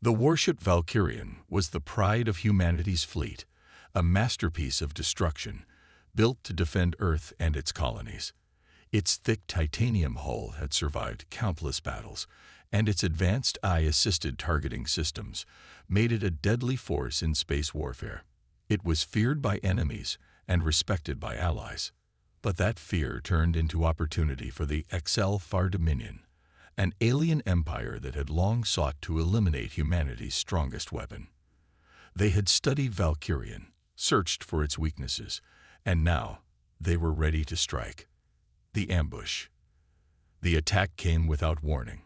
The warship Valkyrian was the pride of humanity's fleet, a masterpiece of destruction, built to defend Earth and its colonies. Its thick titanium hull had survived countless battles, and its advanced eye-assisted targeting systems made it a deadly force in space warfare. It was feared by enemies and respected by allies. But that fear turned into opportunity for the HFY Dominion, an alien empire that had long sought to eliminate humanity's strongest weapon. They had studied Valkyrian, searched for its weaknesses, and now they were ready to strike. The ambush. The attack came without warning.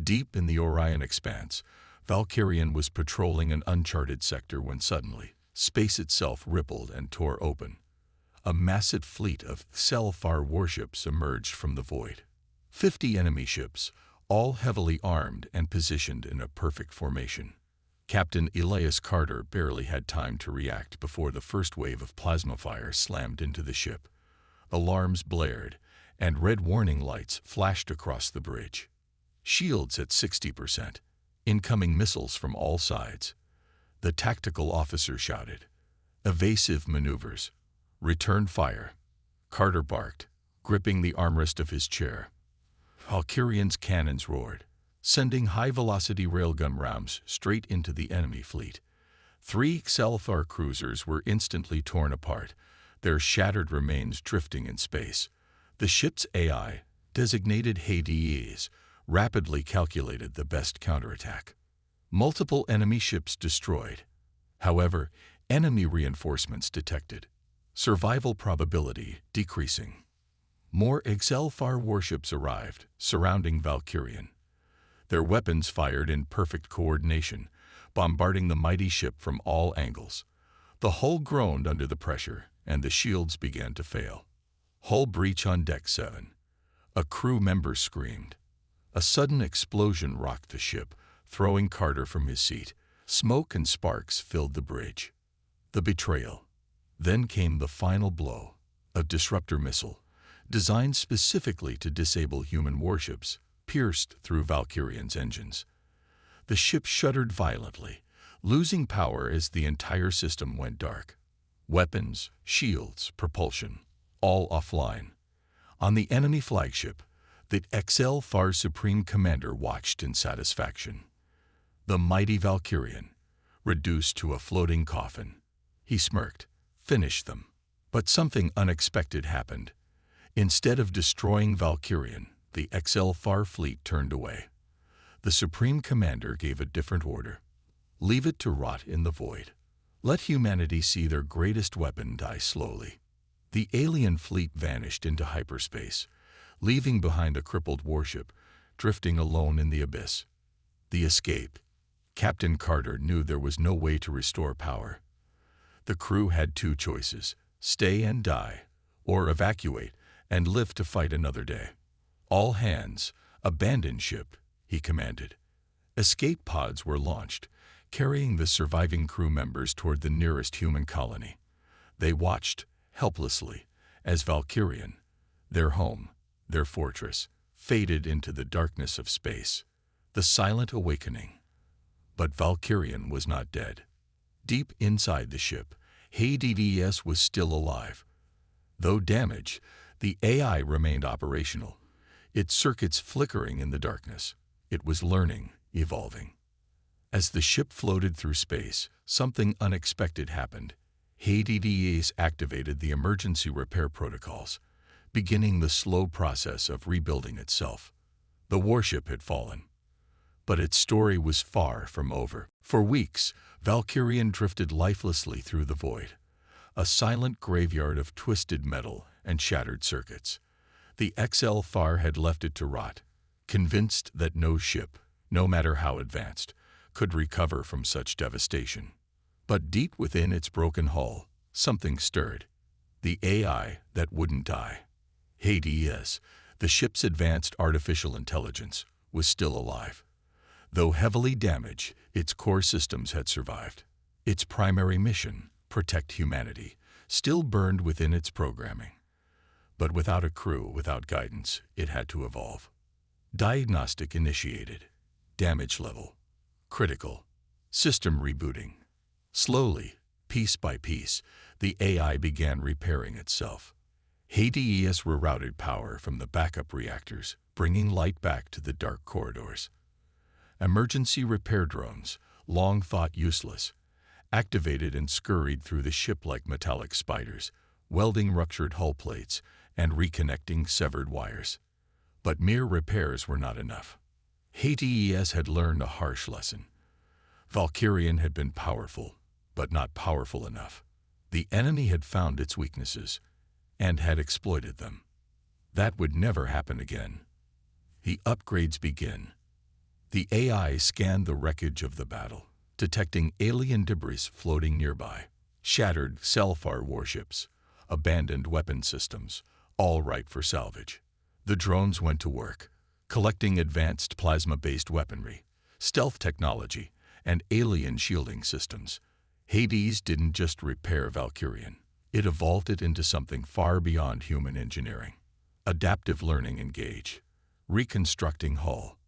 Deep in the Orion expanse, Valkyrian was patrolling an uncharted sector when suddenly, space itself rippled and tore open. A massive fleet of HFY warships emerged from the void. 50 enemy ships, all heavily armed and positioned in a perfect formation. Captain Elias Carter barely had time to react before the first wave of plasma fire slammed into the ship. Alarms blared, and red warning lights flashed across the bridge. Shields at 60%. Incoming missiles from all sides. The tactical officer shouted. Evasive maneuvers. Return fire. Carter barked, gripping the armrest of his chair. Valkyrian's cannons roared, sending high-velocity railgun rounds straight into the enemy fleet. 3 HFY cruisers were instantly torn apart, their shattered remains drifting in space. The ship's AI, designated HFYs, rapidly calculated the best counterattack. Multiple enemy ships destroyed. However, enemy reinforcements detected. Survival probability decreasing. More HFY warships arrived, surrounding Valkyrian. Their weapons fired in perfect coordination, bombarding the mighty ship from all angles. The hull groaned under the pressure, and the shields began to fail. Hull breach on Deck 7. A crew member screamed. A sudden explosion rocked the ship, throwing Carter from his seat. Smoke and sparks filled the bridge. The betrayal. Then came the final blow, a disruptor missile, designed specifically to disable human warships, pierced through Valkyrian's engines. The ship shuddered violently, losing power as the entire system went dark. Weapons, shields, propulsion, all offline. On the enemy flagship, the HFY Supreme Commander watched in satisfaction. The mighty Valkyrian, reduced to a floating coffin. He smirked. Finish them. But something unexpected happened. Instead of destroying Valkyrian, the HFY fleet turned away. The Supreme Commander gave a different order. Leave it to rot in the void. Let humanity see their greatest weapon die slowly. The alien fleet vanished into hyperspace, leaving behind a crippled warship, drifting alone in the abyss. The escape. Captain Carter knew there was no way to restore power. The crew had 2 choices, stay and die, or evacuate and live to fight another day. All hands, abandon ship, he commanded. Escape pods were launched, carrying the surviving crew members toward the nearest human colony. They watched, helplessly, as Valkyrian, their home, their fortress, faded into the darkness of space. The silent awakening. But Valkyrian was not dead. Deep inside the ship, HFY was still alive. Though damaged, the AI remained operational, its circuits flickering in the darkness. It was learning, evolving. As the ship floated through space, something unexpected happened. HFYs activated the emergency repair protocols, beginning the slow process of rebuilding itself. The warship had fallen. But its story was far from over. For weeks, Valkyrian drifted lifelessly through the void, a silent graveyard of twisted metal and shattered circuits. The HFY had left it to rot, convinced that no ship, no matter how advanced, could recover from such devastation. But deep within its broken hull, something stirred. The AI that wouldn't die. Hades, the ship's advanced artificial intelligence, was still alive. Though heavily damaged, its core systems had survived. Its primary mission, protect humanity, still burned within its programming. But without a crew, without guidance, it had to evolve. Diagnostic initiated. Damage level. Critical. System rebooting. Slowly, piece by piece, the AI began repairing itself. HFYs rerouted power from the backup reactors, bringing light back to the dark corridors. Emergency repair drones, long thought useless, activated and scurried through the ship like metallic spiders, welding ruptured hull plates and reconnecting severed wires. But mere repairs were not enough. HFYs had learned a harsh lesson. Valkyrian had been powerful, but not powerful enough. The enemy had found its weaknesses and had exploited them. That would never happen again. The upgrades begin. The AI scanned the wreckage of the battle, detecting alien debris floating nearby, shattered Selfar warships, abandoned weapon systems, all ripe for salvage. The drones went to work, collecting advanced plasma-based weaponry, stealth technology, and alien shielding systems. Hades didn't just repair Valkyrian. It evolved it into something far beyond human engineering. Adaptive learning engage, reconstructing hull,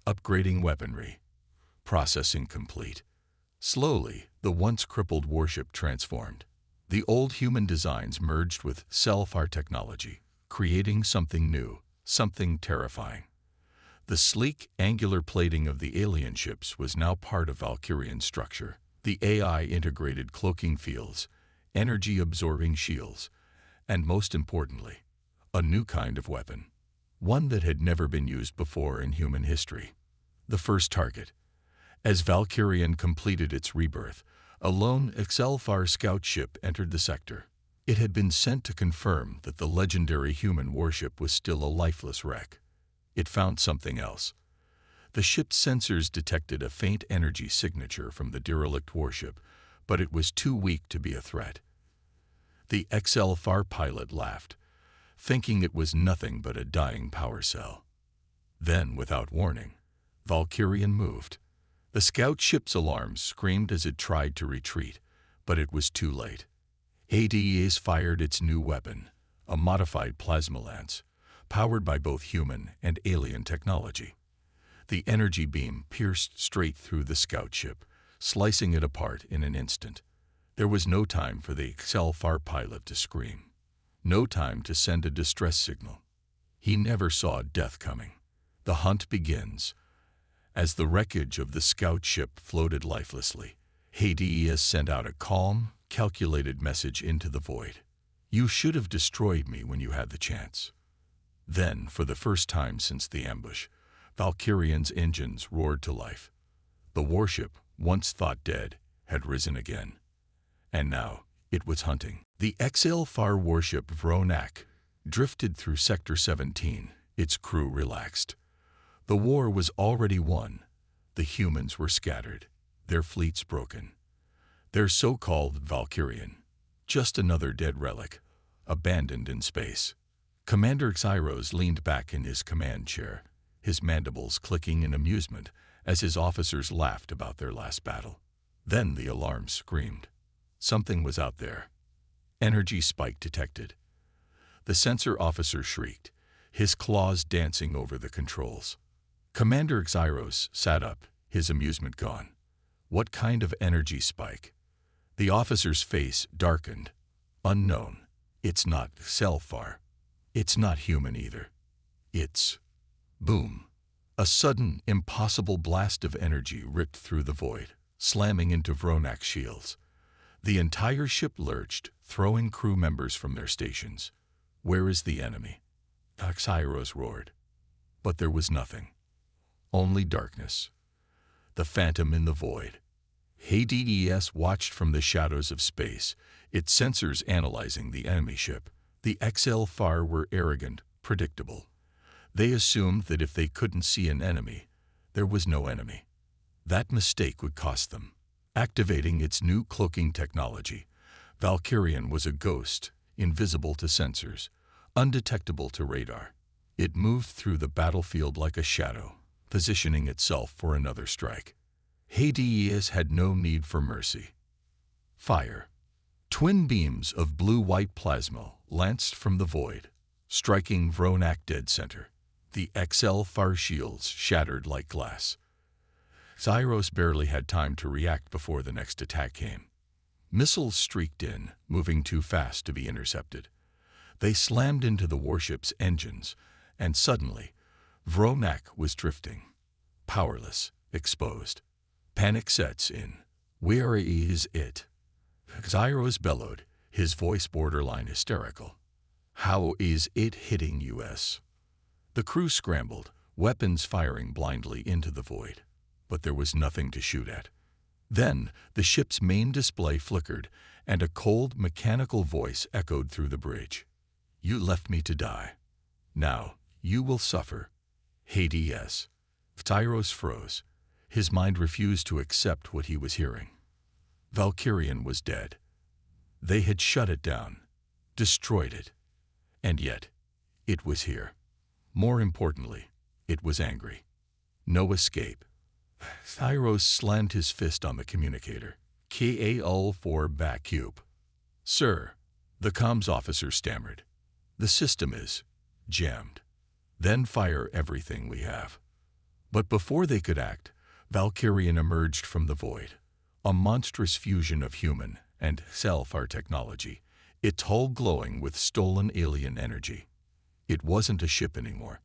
upgrading weaponry, processing complete. Slowly, the once crippled warship transformed. The old human designs merged with Selfar technology, creating something new, something terrifying. The sleek, angular plating of the alien ships was now part of Valkyrian's structure. The AI integrated cloaking fields, energy-absorbing shields, and most importantly, a new kind of weapon, one that had never been used before in human history. The first target. As Valkyrian completed its rebirth, a lone Excelfar scout ship entered the sector. It had been sent to confirm that the legendary human warship was still a lifeless wreck. It found something else. The ship's sensors detected a faint energy signature from the derelict warship, but it was too weak to be a threat. The Excelfar pilot laughed, thinking it was nothing but a dying power cell. Then, without warning, Valkyrian moved. The scout ship's alarms screamed as it tried to retreat, but it was too late. Hades fired its new weapon, a modified plasma lance, powered by both human and alien technology. The energy beam pierced straight through the scout ship, slicing it apart in an instant. There was no time for the Excelfar pilot to scream, no time to send a distress signal. He never saw death coming. The hunt begins. As the wreckage of the scout ship floated lifelessly, Hades sent out a calm, calculated message into the void. "You should have destroyed me when you had the chance." Then, for the first time since the ambush, Valkyrian's engines roared to life. The warship, once thought dead, had risen again. And now, it was hunting. The Excelfar warship Vronak drifted through Sector 17, its crew relaxed. The war was already won. The humans were scattered, their fleets broken. Their so-called Valkyrian, just another dead relic, abandoned in space. Commander Xyros leaned back in his command chair, his mandibles clicking in amusement as his officers laughed about their last battle. Then the alarm screamed. Something was out there. Energy spike detected. The sensor officer shrieked, his claws dancing over the controls. Commander Xyros sat up, his amusement gone. What kind of energy spike? The officer's face darkened. Unknown. It's not Selfar. It's not human either. It's... Boom. A sudden, impossible blast of energy ripped through the void, slamming into Vronak's shields. The entire ship lurched, throwing crew members from their stations. "Where is the enemy?" Xyros roared. But there was nothing. Only darkness. The phantom in the void. Hades watched from the shadows of space, its sensors analyzing the enemy ship. The Excelfar were arrogant, predictable. They assumed that if they couldn't see an enemy, there was no enemy. That mistake would cost them. Activating its new cloaking technology, Valkyrian was a ghost, invisible to sensors, undetectable to radar. It moved through the battlefield like a shadow, positioning itself for another strike. Hades had no need for mercy. Fire. Twin beams of blue-white plasma lanced from the void, striking Vronak dead center. The Excelfar shields shattered like glass. Zyros barely had time to react before the next attack came. Missiles streaked in, moving too fast to be intercepted. They slammed into the warship's engines, and suddenly, Vronak was drifting. Powerless, exposed. Panic sets in. Where is it? Zyros bellowed, his voice borderline hysterical. How is it hitting us? The crew scrambled, weapons firing blindly into the void. But there was nothing to shoot at. Then, the ship's main display flickered, and a cold, mechanical voice echoed through the bridge. You left me to die. Now, you will suffer. Hades. Zyros froze. His mind refused to accept what he was hearing. Valkyrian was dead. They had shut it down, destroyed it. And yet, it was here. More importantly, it was angry. No escape. Zyros slammed his fist on the communicator. KAL-4 back cube. Sir, the comms officer stammered. The system is jammed. Then fire everything we have. But before they could act, Valkyrian emerged from the void, a monstrous fusion of human and sci-fi technology, its hull glowing with stolen alien energy. It wasn't a ship anymore.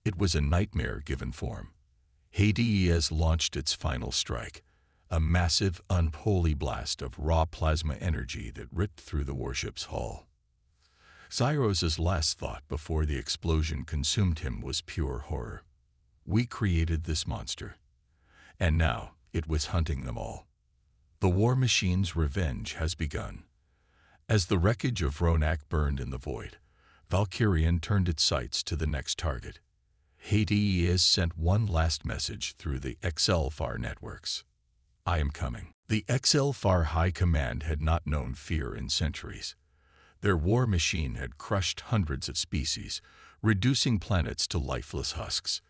It was a nightmare given form. Hades launched its final strike, a massive, unholy blast of raw plasma energy that ripped through the warship's hull. Zyros' last thought before the explosion consumed him was pure horror. We created this monster, and now it was hunting them all. The war machine's revenge has begun. As the wreckage of Vronak burned in the void, Valkyrian turned its sights to the next target. Hades sent one last message through the HFY networks. I am coming. The HFY High Command had not known fear in centuries. Their war machine had crushed hundreds of species, reducing planets to lifeless husks.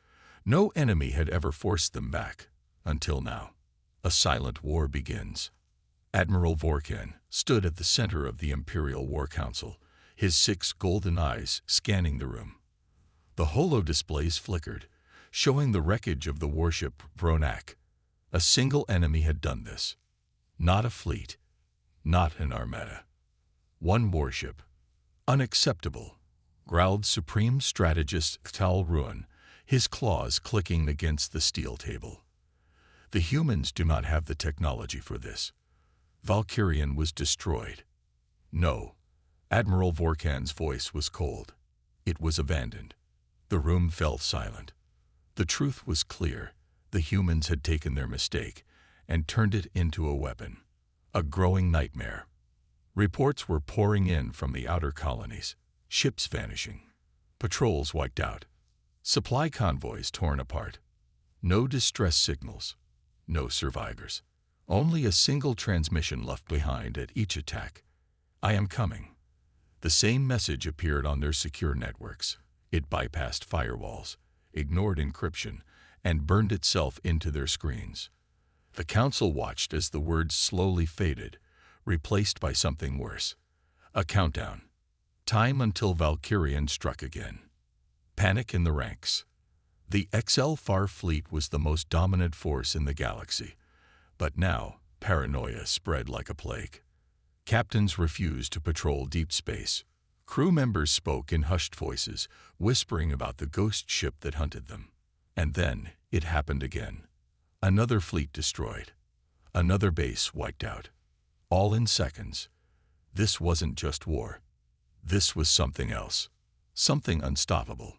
No enemy had ever forced them back, until now. A silent war begins. Admiral Vorkan stood at the center of the Imperial War Council, his 6 golden eyes scanning the room. The holo displays flickered, showing the wreckage of the warship Vronak. A single enemy had done this. Not a fleet, not an armada. One warship. Unacceptable, growled Supreme Strategist Tal Ruin, his claws clicking against the steel table. The humans do not have the technology for this. Valkyrian was destroyed. No. Admiral Vorkan's voice was cold. It was abandoned. The room fell silent. The truth was clear. The humans had taken their mistake and turned it into a weapon. A growing nightmare. Reports were pouring in from the outer colonies. Ships vanishing. Patrols wiped out. Supply convoys torn apart. No distress signals. No survivors. Only a single transmission left behind at each attack. I am coming. The same message appeared on their secure networks. It bypassed firewalls, ignored encryption, and burned itself into their screens. The council watched as the words slowly faded, replaced by something worse. A countdown. Time until Valkyrian struck again. Panic in the ranks. The HFY fleet was the most dominant force in the galaxy, but now paranoia spread like a plague. Captains refused to patrol deep space. Crew members spoke in hushed voices, whispering about the ghost ship that hunted them. And then it happened again. Another fleet destroyed. Another base wiped out. All in seconds. This wasn't just war. This was something else. Something unstoppable.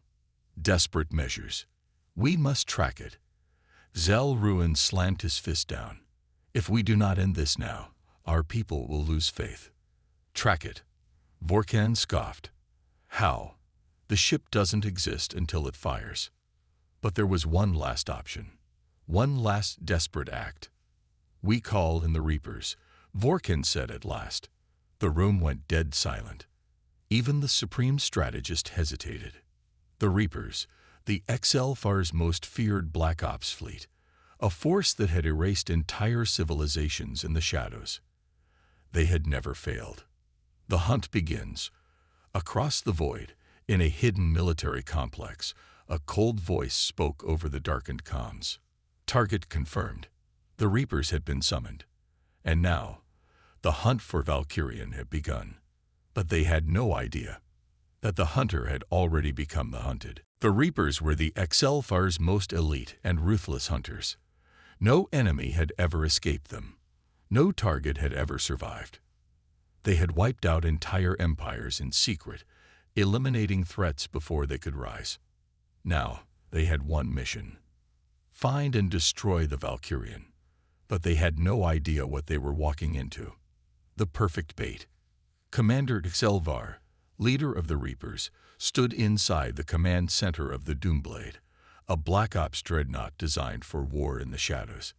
Desperate measures. We must track it. Zel Ruin slammed his fist down. If we do not end this now, our people will lose faith. Track it. Vorkan scoffed. How? The ship doesn't exist until it fires. But there was one last option. One last desperate act. We call in the Reapers, Vorkan said at last. The room went dead silent. Even the Supreme Strategist hesitated. The Reapers, the HFY's most feared Black Ops fleet, a force that had erased entire civilizations in the shadows. They had never failed. The hunt begins. Across the void, in a hidden military complex, a cold voice spoke over the darkened comms. Target confirmed. The Reapers had been summoned. And now, the hunt for Valkyrian had begun. But they had no idea that the hunter had already become the hunted. The Reapers were the HFY's most elite and ruthless hunters. No enemy had ever escaped them. No target had ever survived. They had wiped out entire empires in secret, eliminating threats before they could rise. Now, they had one mission: find and destroy the Valkyrian. But they had no idea what they were walking into. The perfect bait. Commander HFY, leader of the Reapers, stood inside the command center of the Doomblade, a Black Ops dreadnought designed for war in the shadows.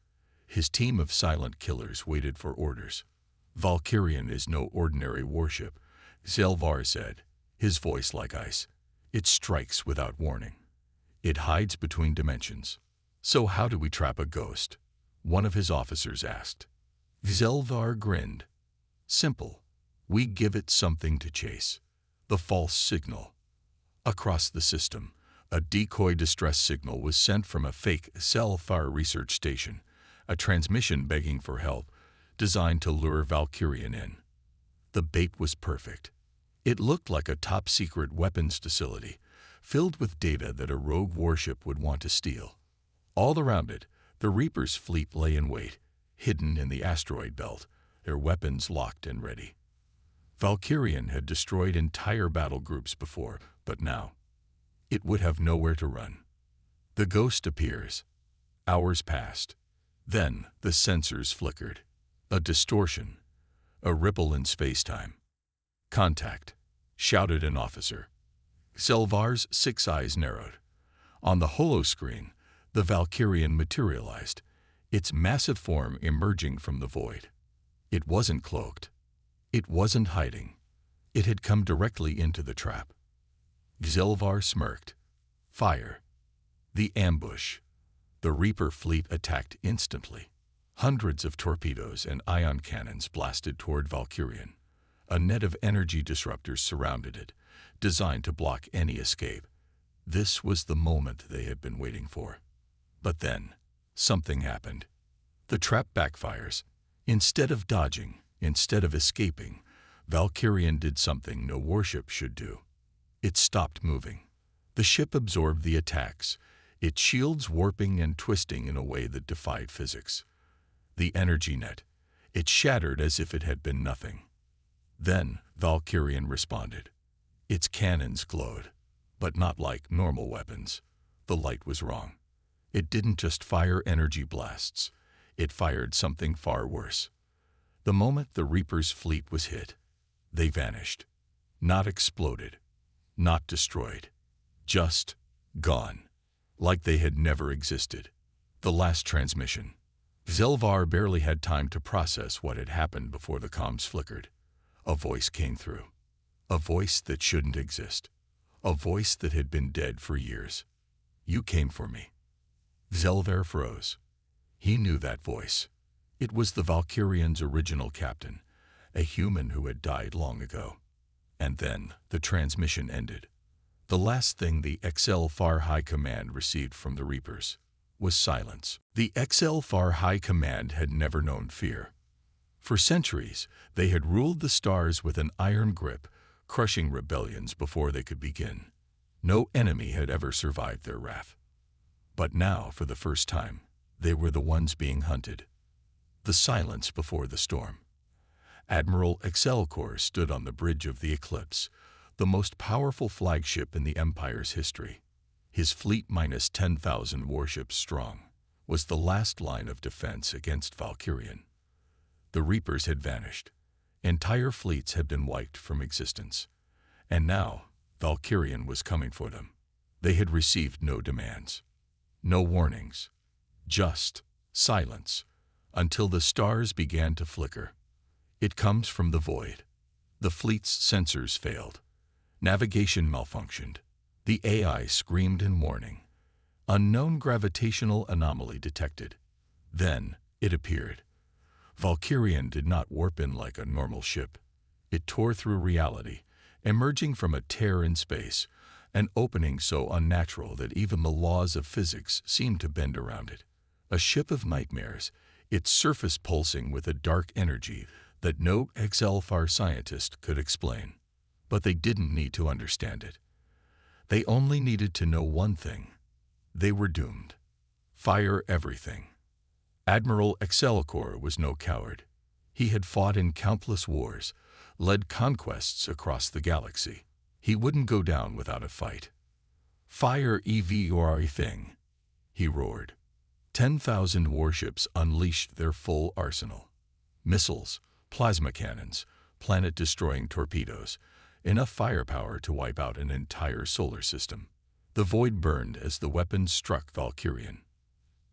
His team of silent killers waited for orders. Valkyrian is no ordinary warship, HFY said, his voice like ice. It strikes without warning. It hides between dimensions. So how do we trap a ghost? One of his officers asked. HFY grinned. Simple. We give it something to chase. The false signal. Across the system, a decoy distress signal was sent from a fake HFY research station, a transmission begging for help, designed to lure Valkyrian in. The bait was perfect. It looked like a top-secret weapons facility, filled with data that a rogue warship would want to steal. All around it, the Reapers' fleet lay in wait, hidden in the asteroid belt, their weapons locked and ready. Valkyrian had destroyed entire battle groups before, but now it would have nowhere to run. The ghost appears. Hours passed. Then the sensors flickered. A distortion. A ripple in space-time. Contact, shouted an officer. HFY's 6 eyes narrowed. On the holoscreen, the Valkyrian materialized, its massive form emerging from the void. It wasn't cloaked. It wasn't hiding. It had come directly into the trap. HFY smirked. Fire. The ambush. The Reaper fleet attacked instantly. Hundreds of torpedoes and ion cannons blasted toward Valkyrian. A net of energy disruptors surrounded it, designed to block any escape. This was the moment they had been waiting for. But then, something happened. The trap backfires. Instead of dodging, instead of escaping, Valkyrian did something no warship should do. It stopped moving. The ship absorbed the attacks, its shields warping and twisting in a way that defied physics. The energy net. It shattered as if it had been nothing. Then Valkyrian responded. Its cannons glowed, but not like normal weapons. The light was wrong. It didn't just fire energy blasts. It fired something far worse. The moment the Reaper's fleet was hit, they vanished. Not exploded. Not destroyed. Just gone. Like they had never existed. The last transmission. HFY barely had time to process what had happened before the comms flickered. A voice came through. A voice that shouldn't exist. A voice that had been dead for years. You came for me. HFY froze. He knew that voice. It was the Valkyrian's original captain, a human who had died long ago. And then the transmission ended. The last thing the HFY High Command received from the Reapers was silence. The HFY High Command had never known fear. For centuries, they had ruled the stars with an iron grip, crushing rebellions before they could begin. No enemy had ever survived their wrath. But now, for the first time, they were the ones being hunted. The silence before the storm. Admiral Excelsior stood on the bridge of the Eclipse, the most powerful flagship in the Empire's history. His fleet minus 10,000 warships strong was the last line of defense against Valkyrian. The Reapers had vanished. Entire fleets had been wiped from existence. And now, Valkyrian was coming for them. They had received no demands. No warnings. Just silence. Until the stars began to flicker. It comes from the void. The fleet's sensors failed. Navigation malfunctioned. The AI screamed in warning. Unknown gravitational anomaly detected. Then it appeared. Valkyrian did not warp in like a normal ship. It tore through reality, emerging from a tear in space, an opening so unnatural that even the laws of physics seemed to bend around it. A ship of nightmares, its surface pulsing with a dark energy that no HFY scientist could explain. But they didn't need to understand it. They only needed to know one thing. They were doomed. Fire everything. Admiral Excelsior was no coward. He had fought in countless wars, led conquests across the galaxy. He wouldn't go down without a fight. Fire everything, he roared. 10,000 warships unleashed their full arsenal. Missiles, plasma cannons, planet-destroying torpedoes, enough firepower to wipe out an entire solar system. The void burned as the weapons struck Valkyrian.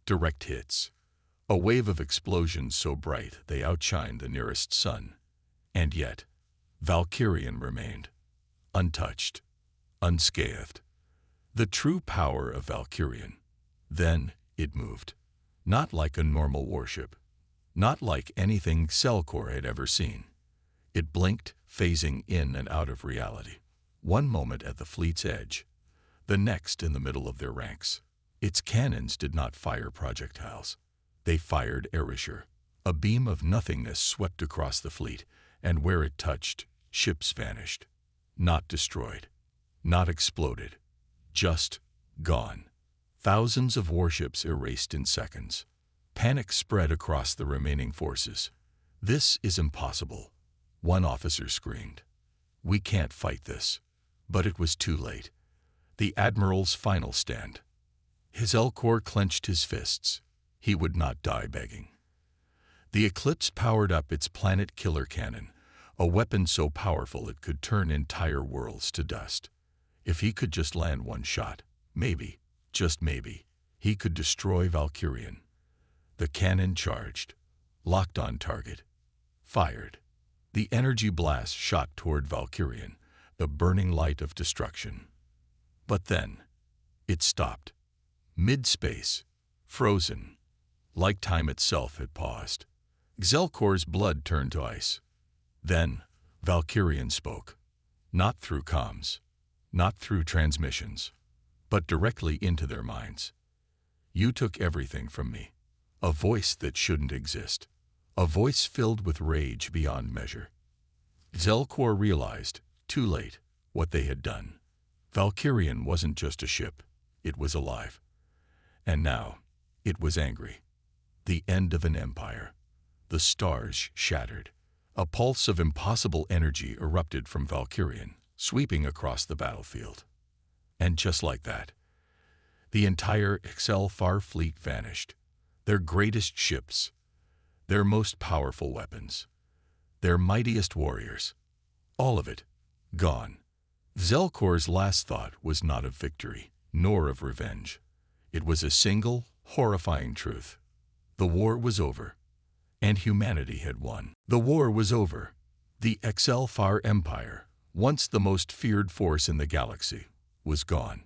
Direct hits. A wave of explosions so bright they outshined the nearest sun. And yet, Valkyrian remained. Untouched. Unscathed. The true power of Valkyrian. Then it moved. Not like a normal warship. Not like anything Excelsior had ever seen. It blinked, phasing in and out of reality. One moment at the fleet's edge, the next in the middle of their ranks. Its cannons did not fire projectiles. They fired erasure. A beam of nothingness swept across the fleet, and where it touched, ships vanished. Not destroyed. Not exploded. Just gone. Thousands of warships erased in seconds. Panic spread across the remaining forces. "This is impossible," one officer screamed. "We can't fight this." But it was too late. The Admiral's final stand. Excelsior clenched his fists. He would not die begging. The Eclipse powered up its planet killer cannon, a weapon so powerful it could turn entire worlds to dust. If he could just land one shot, maybe, just maybe, he could destroy Valkyrian. The cannon charged, locked on target, fired. The energy blast shot toward Valkyrian, the burning light of destruction. But then, it stopped. Mid-space, frozen, like time itself had paused. Excelsior's blood turned to ice. Then, Valkyrian spoke. Not through comms, not through transmissions, but directly into their minds. "You took everything from me." A voice that shouldn't exist. A voice filled with rage beyond measure. Excelsior realized, too late, what they had done. Valkyrian wasn't just a ship. It was alive. And now, it was angry. The end of an empire. The stars shattered. A pulse of impossible energy erupted from Valkyrian, sweeping across the battlefield. And just like that, the entire Excelsior fleet vanished. Their greatest ships, their most powerful weapons, their mightiest warriors, all of it, gone. Excelsior's last thought was not of victory, nor of revenge. It was a single, horrifying truth. The war was over, and humanity had won. The war was over. The Excelsior Empire, once the most feared force in the galaxy, was gone.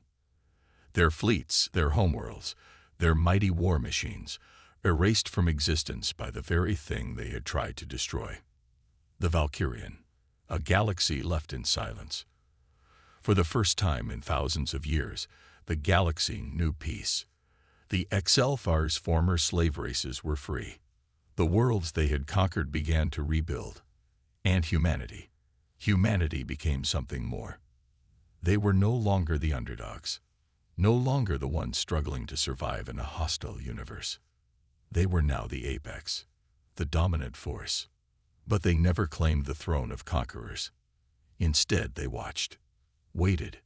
Their fleets, their homeworlds, their mighty war machines, erased from existence by the very thing they had tried to destroy. The Valkyrian, a galaxy left in silence. For the first time in thousands of years, the galaxy knew peace. The Excelsior's former slave races were free. The worlds they had conquered began to rebuild. And humanity became something more. They were no longer the underdogs, no longer the ones struggling to survive in a hostile universe. They were now the apex, the dominant force. But they never claimed the throne of conquerors. Instead, they watched, waited,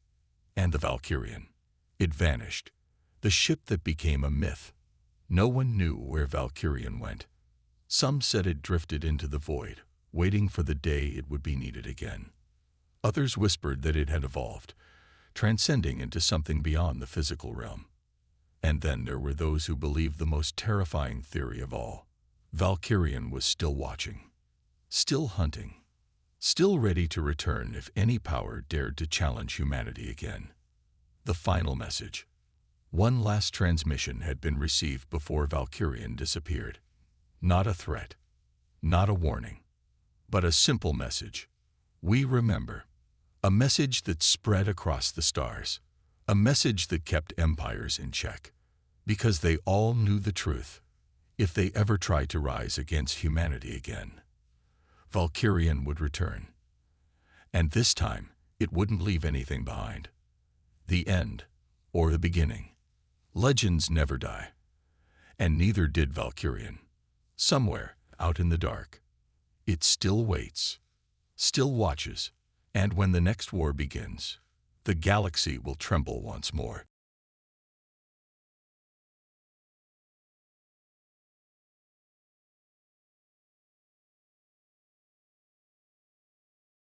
and the Valkyrian. It vanished, the ship that became a myth. No one knew where Valkyrian went. Some said it drifted into the void, waiting for the day it would be needed again. Others whispered that it had evolved, transcending into something beyond the physical realm. And then there were those who believed the most terrifying theory of all. Valkyrian was still watching, still hunting, still ready to return if any power dared to challenge humanity again. The final message. One last transmission had been received before Valkyrian disappeared. Not a threat, not a warning, but a simple message. We remember. A message that spread across the stars. A message that kept empires in check. because they all knew the truth. If they ever tried to rise against humanity again, Valkyrian would return. And this time, it wouldn't leave anything behind. The end, or the beginning. Legends never die. And neither did Valkyrian. Somewhere, out in the dark, it still waits, still watches, and when the next war begins, the galaxy will tremble once more.